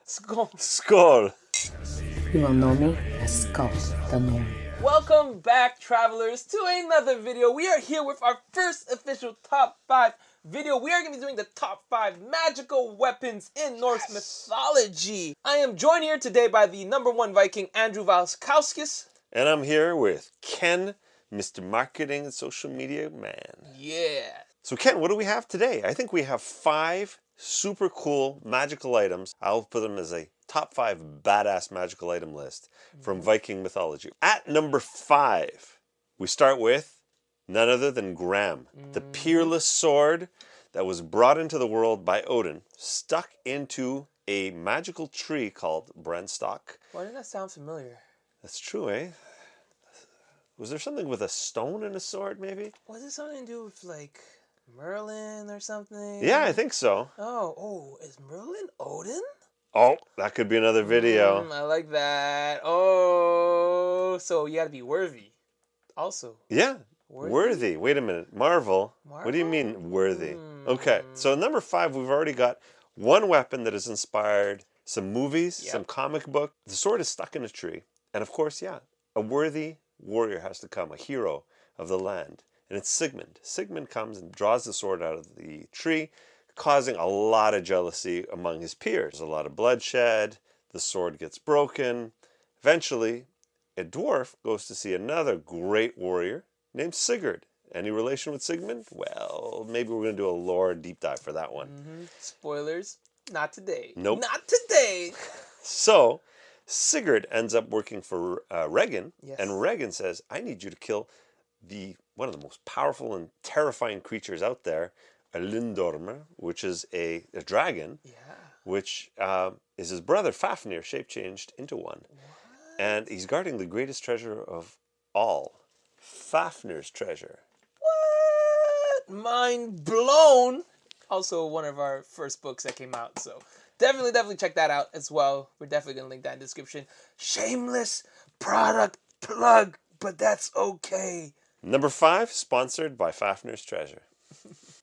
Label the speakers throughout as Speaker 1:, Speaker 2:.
Speaker 1: Skull.
Speaker 2: Skull.
Speaker 3: You will know me as Skull the Norn.
Speaker 1: Welcome back, travelers, to another video. We are here with our first official top 5 video. We are going to be doing the top 5 magical weapons in Norse mythology. I am joined here today by the #1 Viking, Andrew Valskauskis.
Speaker 2: And I'm here with Ken, Mr. Marketing and Social Media Man.
Speaker 1: Yeah.
Speaker 2: So Ken, what do we have today? I think we have 5 super cool magical items. I'll put them as a top 5 badass magical item list from Viking mythology. At number 5, we start with none other than Gram, the peerless sword that was brought into the world by Odin, stuck into a magical tree called Brenstock.
Speaker 1: Why did that sound familiar?
Speaker 2: That's true, eh? Was there something with a stone and a sword, maybe?
Speaker 1: Was it something to do with, like, Merlin or something?
Speaker 2: Yeah, I think so.
Speaker 1: Oh, is Merlin Odin?
Speaker 2: Oh, that could be another video.
Speaker 1: I like that. Oh, so you gotta be worthy. Also.
Speaker 2: Yeah, worthy. Wait a minute. Marvel? What do you mean worthy? Okay, so number 5, we've already got one weapon that has inspired some movies, some comic book. The sword is stuck in a tree. And of course, yeah, a worthy warrior has to come, a hero of the land. And it's Sigmund. Sigmund comes and draws the sword out of the tree, causing a lot of jealousy among his peers. There's a lot of bloodshed. The sword gets broken. Eventually, a dwarf goes to see another great warrior named Sigurd. Any relation with Sigmund? Well, maybe we're going to do a lore deep dive for that one.
Speaker 1: Spoilers, not today.
Speaker 2: Nope.
Speaker 1: Not today.
Speaker 2: So, Sigurd ends up working for Regin,
Speaker 1: Yes.
Speaker 2: and Regin says, I need you to kill one of the most powerful and terrifying creatures out there, a Lindormer, which is a dragon, which is his brother Fafnir shape-changed into one. And he's guarding the greatest treasure of all, Fafnir's treasure.
Speaker 1: What? Mind blown. Also one of our first books that came out, so definitely check that out as well. We're definitely going to link that in the description. Shameless product plug, but that's okay.
Speaker 2: Number 5, sponsored by Fafnir's treasure.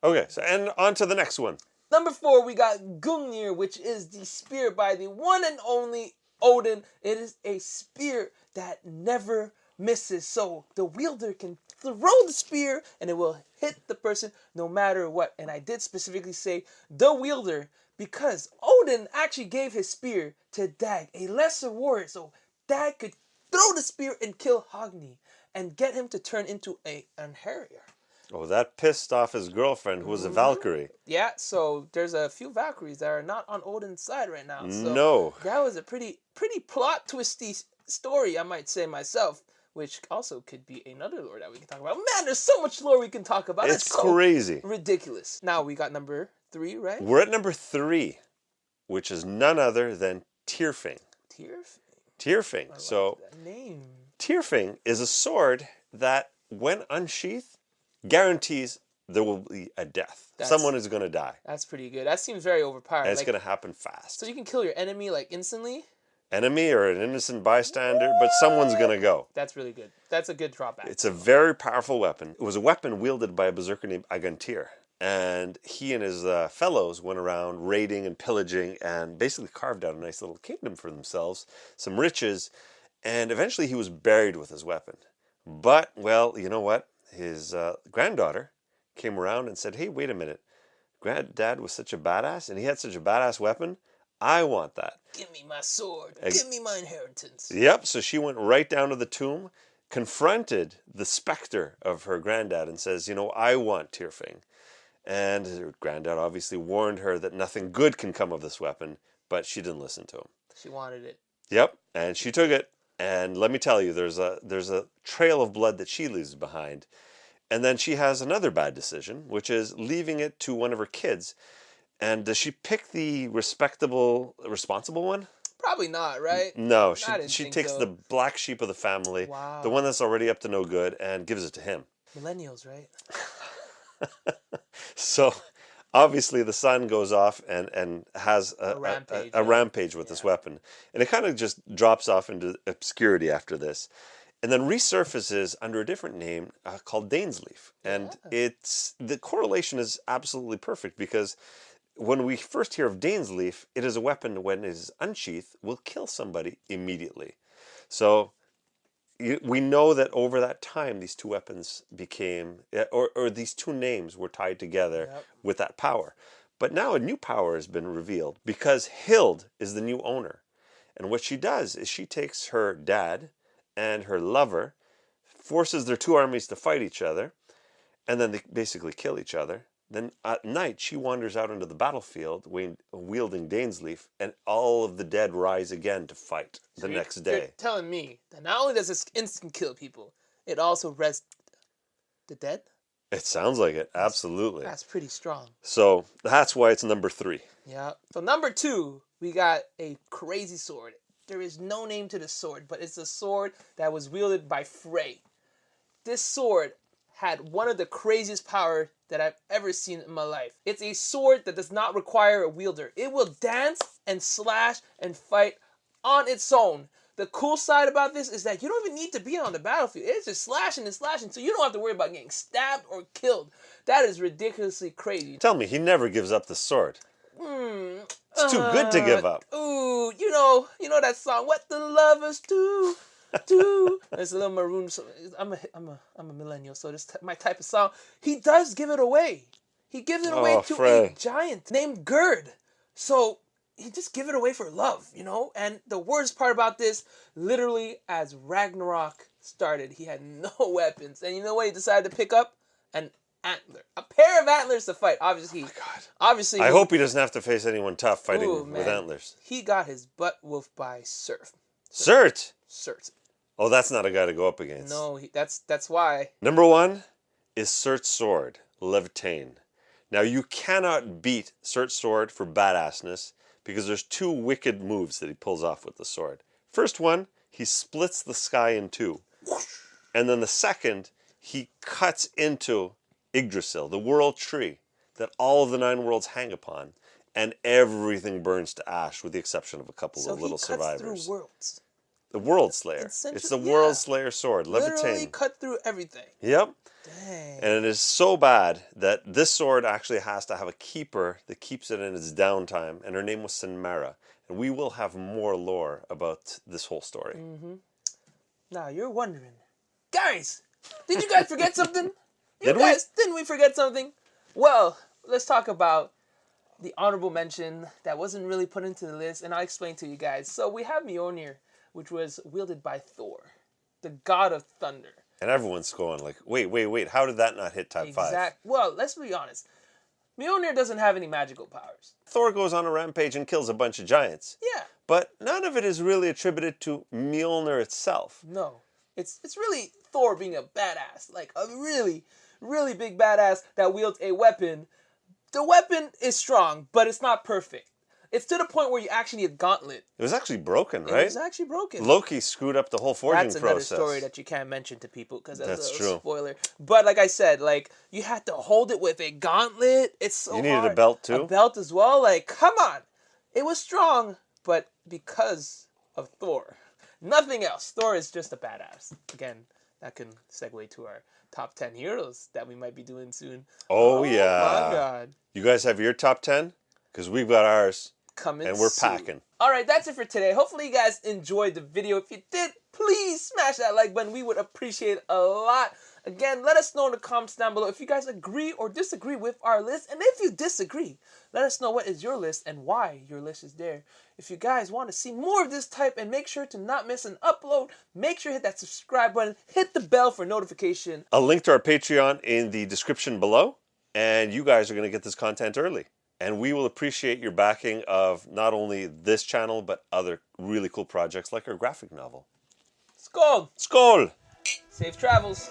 Speaker 2: Okay, so and on to the next one.
Speaker 1: Number 4, we got Gungnir, which is the spear by the one and only Odin. It is a spear that never misses. So the wielder can throw the spear and it will hit the person no matter what. And I did specifically say the wielder because Odin actually gave his spear to Dag, a lesser warrior. So Dag could throw the spear and kill Hogni and get him to turn into an harrier.
Speaker 2: Oh, that pissed off his girlfriend, who was a Valkyrie.
Speaker 1: Yeah, so there's a few Valkyries that are not on Odin's side right now. So
Speaker 2: No.
Speaker 1: that was a pretty plot twisty story, I might say myself, which also could be another lore that we can talk about. Man, there's so much lore we can talk about.
Speaker 2: It's
Speaker 1: so
Speaker 2: crazy.
Speaker 1: ridiculous. Now we got number 3, right?
Speaker 2: We're at number 3, which is none other than Tyrfing. Tyrfing. So
Speaker 1: That name.
Speaker 2: Tyrfing is a sword that, when unsheathed, guarantees there will be a death. Someone is going to die.
Speaker 1: That's pretty good. That seems very overpowered.
Speaker 2: And it's going to happen fast.
Speaker 1: So you can kill your enemy like instantly?
Speaker 2: Enemy or an innocent bystander, but someone's going to go.
Speaker 1: That's really good. That's a good drawback.
Speaker 2: It's a very powerful weapon. It was a weapon wielded by a berserker named Agantyr. And he and his fellows went around raiding and pillaging and basically carved out a nice little kingdom for themselves, some riches, and eventually he was buried with his weapon. But, well, you know what? His granddaughter came around and said, hey, wait a minute. Granddad was such a badass and he had such a badass weapon. I want that.
Speaker 1: Give me my sword. Give me my inheritance.
Speaker 2: Yep, so she went right down to the tomb, confronted the specter of her granddad and says, you know, I want Tyrfing. And her granddad obviously warned her that nothing good can come of this weapon, but she didn't listen to him.
Speaker 1: She wanted it.
Speaker 2: Yep, and she took it. And let me tell you, there's a trail of blood that she leaves behind. And then she has another bad decision, which is leaving it to one of her kids. And does she pick the responsible one?
Speaker 1: Probably not, right?
Speaker 2: No, she takes the black sheep of the family,
Speaker 1: Wow.
Speaker 2: the one that's already up to no good, and gives it to him.
Speaker 1: Millennials, right?
Speaker 2: So, obviously, the son goes off and has a rampage with this weapon. And it kind of just drops off into obscurity after this. And then resurfaces under a different name called Dainsleif. And the correlation is absolutely perfect because when we first hear of Dainsleif, it is a weapon when it is unsheathed, will kill somebody immediately. So we know that over that time, these two weapons became, or these two names were tied together with that power. But now a new power has been revealed because Hild is the new owner. And what she does is she takes her dad and her lover, forces their two armies to fight each other, and then they basically kill each other. Then at night, she wanders out into the battlefield wielding Dainsleif, and all of the dead rise again to fight the next day.
Speaker 1: You're telling me that not only does this instant kill people, it also rests the dead?
Speaker 2: It sounds like it, absolutely.
Speaker 1: That's pretty strong.
Speaker 2: So that's why it's number 3.
Speaker 1: Yeah. So number 2, we got a crazy sword. There is no name to the sword, but it's a sword that was wielded by Frey. This sword had one of the craziest power that I've ever seen in my life. It's a sword that does not require a wielder. It will dance and slash and fight on its own. The cool side about this is that you don't even need to be on the battlefield. It's just slashing and slashing, so you don't have to worry about getting stabbed or killed. That is ridiculously crazy.
Speaker 2: Tell me, he never gives up the sword. It's too good to give up.
Speaker 1: Ooh, you know that song, What the Lovers Do. There's a little maroon. So I'm a millennial, so this my type of song. He does give it away. He gives it away to
Speaker 2: Frey.
Speaker 1: a giant named Gerd. So he just give it away for love, And the worst part about this, literally, as Ragnarok started, he had no weapons, and you know what he decided to pick up? An antler, a pair of antlers to fight. Obviously, obviously.
Speaker 2: I hope he doesn't have to face anyone tough fighting with antlers.
Speaker 1: He got his butt wolfed by Surt.
Speaker 2: Surt. Oh, that's not a guy to go up against.
Speaker 1: No, that's why.
Speaker 2: Number 1 is Surt's sword, Levitain. Now, you cannot beat Surt's sword for badassness because there's 2 wicked moves that he pulls off with the sword. First one, he splits the sky in 2. And then the second, he cuts into Yggdrasil, the world tree that all of the 9 worlds hang upon, and everything burns to ash with the exception of a couple of little survivors.
Speaker 1: So he cuts through worlds.
Speaker 2: The World Slayer. It's the World Slayer sword, Levitain.
Speaker 1: Literally cut through everything.
Speaker 2: Yep.
Speaker 1: Dang.
Speaker 2: And it is so bad that this sword actually has to have a keeper that keeps it in its downtime, and her name was Sinmara. And we will have more lore about this whole story.
Speaker 1: Mm-hmm. Now, you're wondering, guys, did you guys forget something? Didn't we forget something? Well, let's talk about the honorable mention that wasn't really put into the list, and I'll explain to you guys. So we have Mjolnir, which was wielded by Thor, the god of thunder.
Speaker 2: And everyone's going like, wait, how did that not hit top 5?
Speaker 1: Well, let's be honest. Mjolnir doesn't have any magical powers.
Speaker 2: Thor goes on a rampage and kills a bunch of giants.
Speaker 1: Yeah.
Speaker 2: But none of it is really attributed to Mjolnir itself.
Speaker 1: No. It's really Thor being a badass. Like a really, really big badass that wields a weapon. The weapon is strong, but it's not perfect. It's to the point where you actually need a gauntlet.
Speaker 2: It was actually broken, right?
Speaker 1: It was actually broken.
Speaker 2: Loki screwed up the whole forging process.
Speaker 1: That's another story that you can't mention to people because that's a
Speaker 2: true.
Speaker 1: Spoiler. But like I said, like you had to hold it with a gauntlet. It's so hard.
Speaker 2: You needed a belt too?
Speaker 1: A belt as well. Like, come on. It was strong, but because of Thor. Nothing else. Thor is just a badass. Again, that can segue to our top 10 heroes that we might be doing soon.
Speaker 2: Oh yeah.
Speaker 1: My God.
Speaker 2: You guys have your top 10? Because we've got ours.
Speaker 1: Coming
Speaker 2: and we're
Speaker 1: soon.
Speaker 2: packing.
Speaker 1: Alright, that's it for today. Hopefully you guys enjoyed the video. If you did, please smash that like button. We would appreciate it a lot. Again, let us know in the comments down below if you guys agree or disagree with our list. And if you disagree, let us know what is your list and why your list is there. If you guys want to see more of this type and make sure to not miss an upload, make sure to hit that subscribe button. Hit the bell for notification.
Speaker 2: A link to our Patreon in the description below. And you guys are going to get this content early. And we will appreciate your backing of not only this channel, but other really cool projects like our graphic novel.
Speaker 1: Skål!
Speaker 2: Skål!
Speaker 1: Safe travels.